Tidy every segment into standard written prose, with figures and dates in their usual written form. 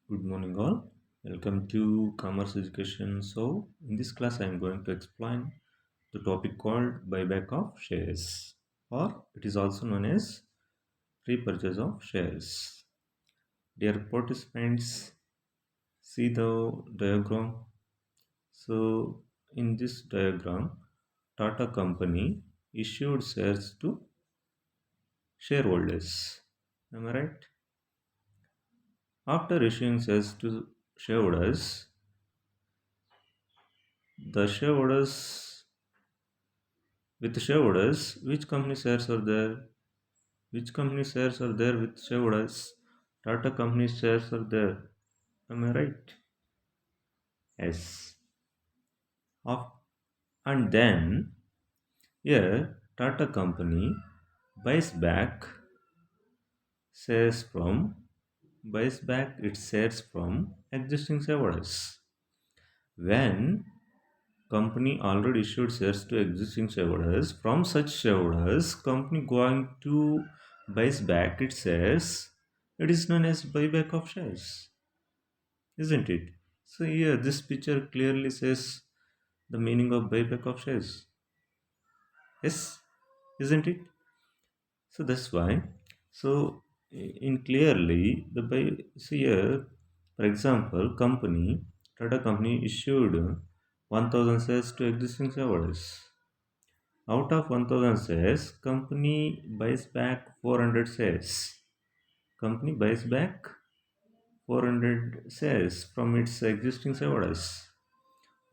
Good morning, all. Welcome to Commerce Education. So, in this class, I am going to explain the topic called buyback of shares, or it is also known as repurchase of shares. Dear participants, see the diagram. So, in this diagram, Tata Company issued shares to shareholders. Am I right? After issuing shares to shareholders, the shareholders with shareholders, which company shares are there? Which company shares are there with shareholders? Tata company shares are there. Am I right? Yes. Of, and then here Tata company buys back shares from buys back its shares from existing shareholders. When company already issued shares to existing shareholders, from such shareholders, company going to buys back its shares. It is known as buyback of shares, isn't it? So here, this picture clearly says the meaning of buyback of shares. Yes, isn't it? So that's why. So in clearly the buy. So here, for example, company Tata company issued 1,000 shares to existing shareholders. Out of 1000 shares, company buys back 400 shares. Company buys back 400 shares from its existing shareholders.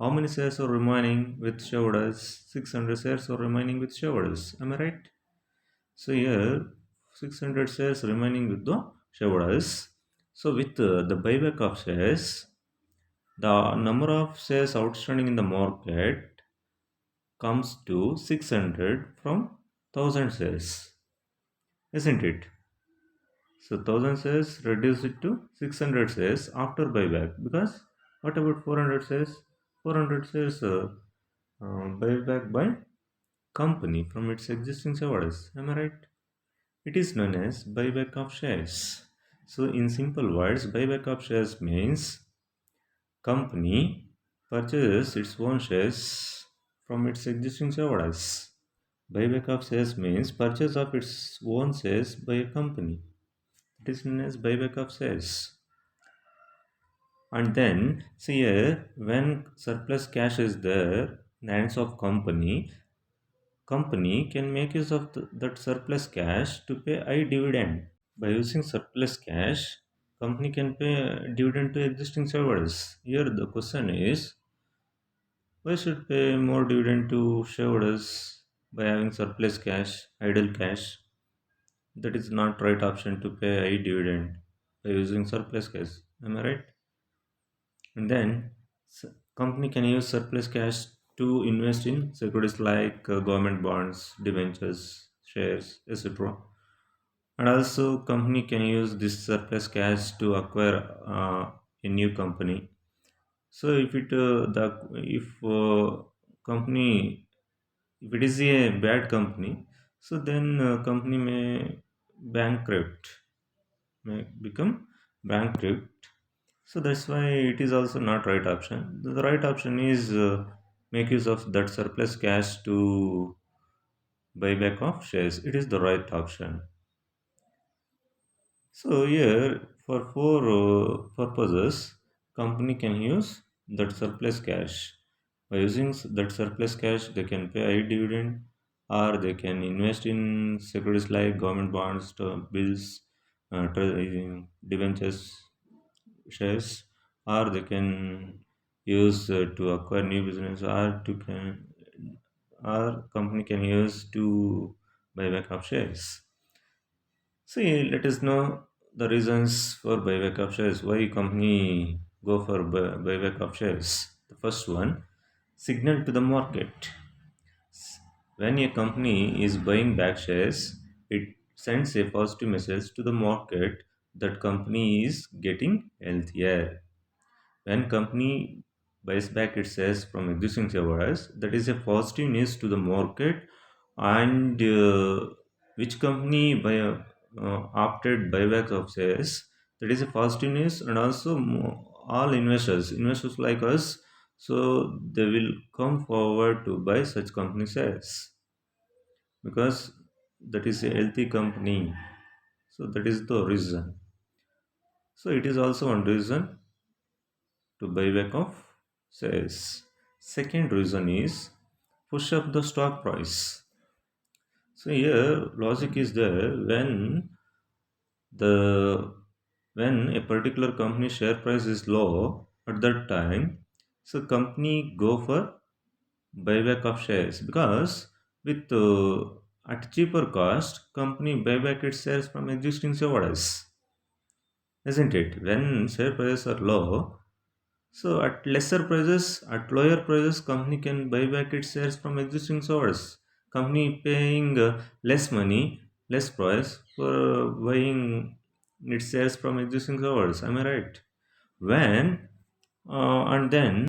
How many shares are remaining with shareholders? 600 shares are remaining with shareholders. Am I right? So here, 600 shares remaining with the shareholders. So with the buyback of shares, the number of shares outstanding in the market comes to 600 from 1000 shares, isn't it? So 1000 shares reduce it to 600 shares after buyback, because what about 400 shares? 400 shares buyback by company from its existing shareholders. Am I right? It is known as buyback of shares. So in simple words, buyback of shares means company purchases its own shares from its existing shareholders. Buyback of shares means purchase of its own shares by a company. It is known as buyback of shares. And then, see here, when surplus cash is there in the hands of company can make use of that surplus cash to pay high dividend. By using surplus cash, company can pay dividend to existing shareholders. Here the question is, why should pay more dividend to shareholders by having surplus cash, idle cash? That is not right option to pay high dividend by using surplus cash. Am I right? And then company can use surplus cash to invest in securities like government bonds, debentures, shares, etc. And also company can use this surplus cash to acquire a new company. So if company if it is a bad company, so then company may become bankrupt. So that's why it is also not right option. The right option is make use of that surplus cash to buy back of shares. It is the right option. So here, for four purposes, company can use that surplus cash. By using that surplus cash, they can pay high dividend, or they can invest in securities like government bonds, bills, debentures, shares, or they can use to acquire new business, or company can use to buy back of shares. See, let us know the reasons for buyback of shares. Why company go for buyback of shares? The first one, signal to the market. When a company is buying back shares, it sends a positive message to the market that company is getting healthier. When company buys back its shares from existing shareholders, that is a positive news to the market, and which company opted buybacks of shares, That is a positive news, and also all investors like us, so they will come forward to buy such company shares because that is a healthy company. So that is the reason. So it is also one reason to buy back of shares. Second reason is push up the stock price. So here logic is there the when a particular company share price is low at that time, so company go for buyback of shares because with at cheaper cost company buyback its shares from existing shareholders, isn't it? When share prices are low, so at at lower prices, company can buy back its shares from existing source. Company paying less money, less price for buying its shares from existing source. Am I right? When and then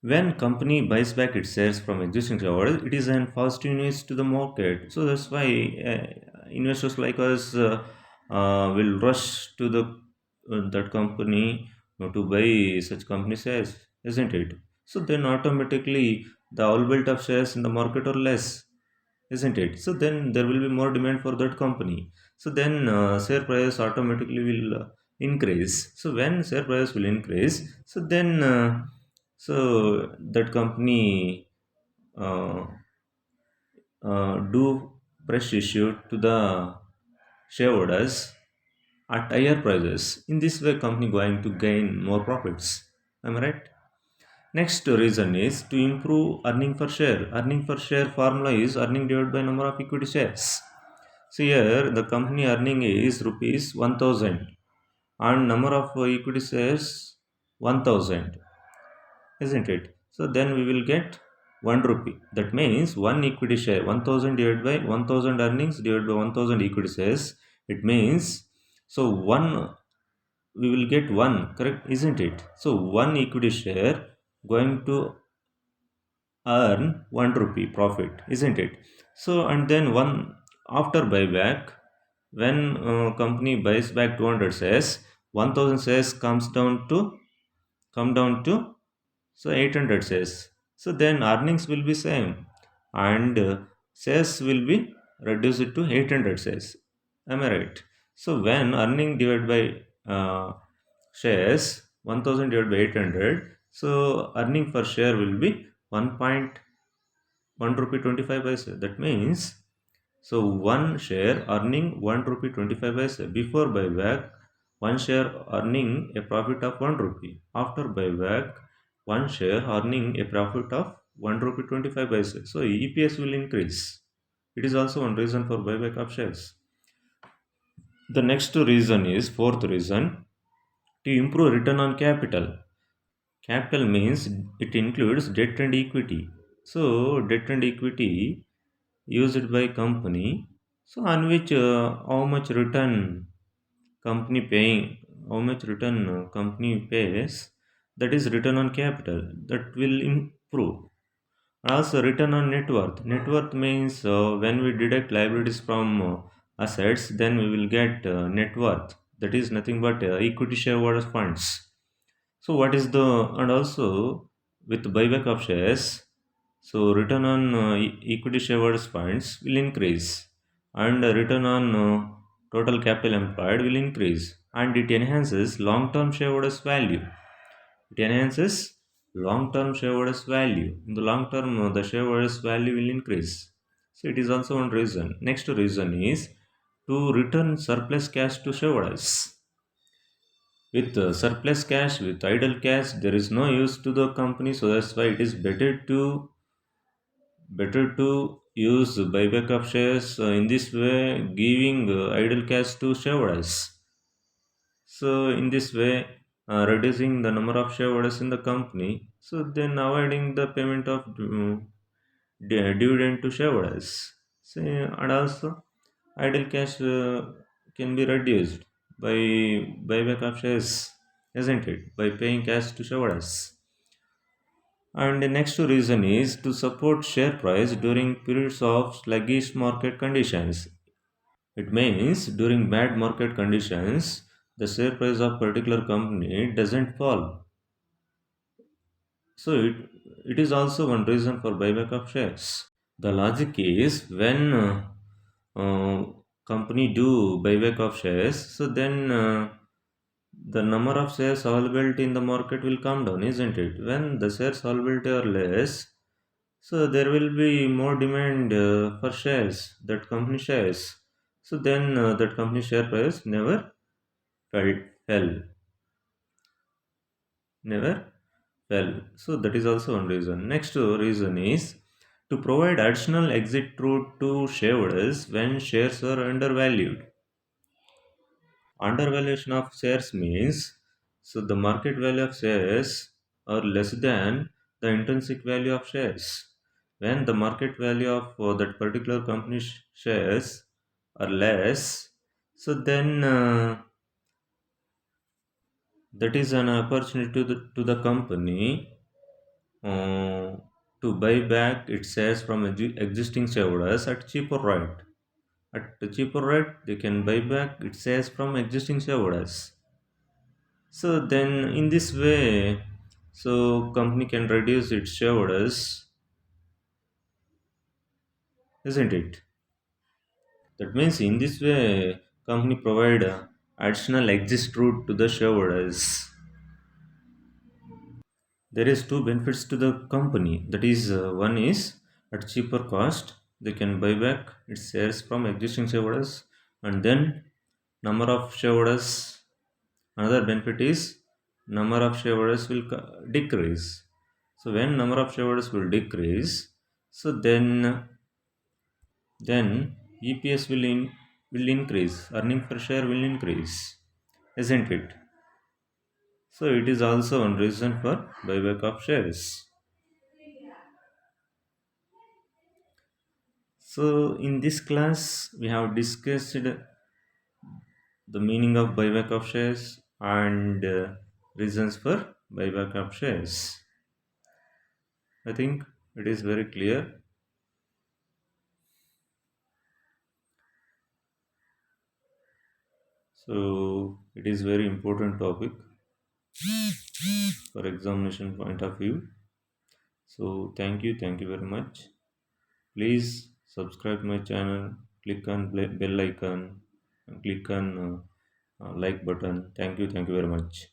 when company buys back its shares from existing shareholders, it is an positive news to the market. So that's why investors like us will rush to the that company to buy such company shares, isn't it? So then automatically the availability of shares in the market are less, isn't it? So then there will be more demand for that company. So then share price automatically will increase. So when share price will increase, so then that company uh, do fresh issue to the shareholders at higher prices. In this way, company going to gain more profits. Am I right? Next reason is to improve earning per share. Earning per share formula is earning divided by number of equity shares. So here the company earning is rupees 1000 and number of equity shares 1000, isn't it? So then we will get 1 rupee. That means one equity share 1000 divided by 1000 earnings divided by 1000 equity shares. It means so one we will get one, correct, isn't it? So one equity share going to earn 1 rupee profit, isn't it? So and then one after buyback, when company buys back 200 shares, 1000 shares come down to so 800 shares. So then earnings will be same and shares will be reduced to 800 shares. Am I right? So when earning divided by shares 1000 divided by 800, so earning per share will be 1.1 rupee 25 paise. That means so one share earning 1 rupee 25 paise before buyback, one share earning a profit of 1 rupee. After buyback, one share earning a profit of 1 rupee 25 paise. So EPS will increase. It is also one reason for buyback of shares. The next reason is fourth reason to improve return on capital. Capital means it includes debt and equity. So debt and equity used by company, so on which how much return company paying, how much return company pays, that is return on capital that will improve. Also return on net worth. Net worth means when we deduct liabilities from assets, then we will get net worth. That is nothing but equity shareholders funds. So what is the and also with buyback of shares, so return on equity shareholders funds will increase and return on total capital employed will increase and it enhances long-term shareholders value. It enhances long-term shareholders value. In the long term, the shareholders value will increase. So it is also one reason. Next reason is to return surplus cash to shareholders. With surplus cash, with idle cash, there is no use to the company. So that's why it is better to use buyback of shares in this way, giving idle cash to shareholders. So in this way, reducing the number of shareholders in the company. So then avoiding the payment of dividend to shareholders. So, and also idle cash can be reduced by buyback of shares, isn't it? By paying cash to shareholders. And the next reason is to support share price during periods of sluggish market conditions. It means during bad market conditions, the share price of particular company doesn't fall. So it is also one reason for buyback of shares. The logic is when uh, company do buyback of shares, so then the number of shares availability in the market will come down, isn't it? When the shares availability are less, so there will be more demand for shares, that company shares. So then that company share price fell, never fell. So that is also one reason. Next reason is to provide additional exit route to shareholders when shares are undervalued. Undervaluation of shares means so the market value of shares are less than the intrinsic value of shares. When the market value of that particular company shares are less, so then that is an opportunity to the company uh, to buy back its shares from existing shareholders at cheaper rate. At the cheaper rate, they can buy back its shares from existing shareholders. So then, in this way, so company can reduce its shareholders, isn't it? That means in this way, company provide additional exit route to the shareholders. There is two benefits to the company. That is, one is at cheaper cost they can buy back its shares from existing shareholders, and then number of shareholders. Another benefit is number of shareholders will decrease. So when number of shareholders will decrease, so then EPS will increase, earning per share will increase, isn't it? So it is also one reason for buyback of shares. So in this class we have discussed the meaning of buyback of shares and reasons for buyback of shares. I think it is very clear. So it is very important topic for examination point of view. So thank you very much. Please subscribe my channel, click on bell icon, and click on like button. Thank you very much.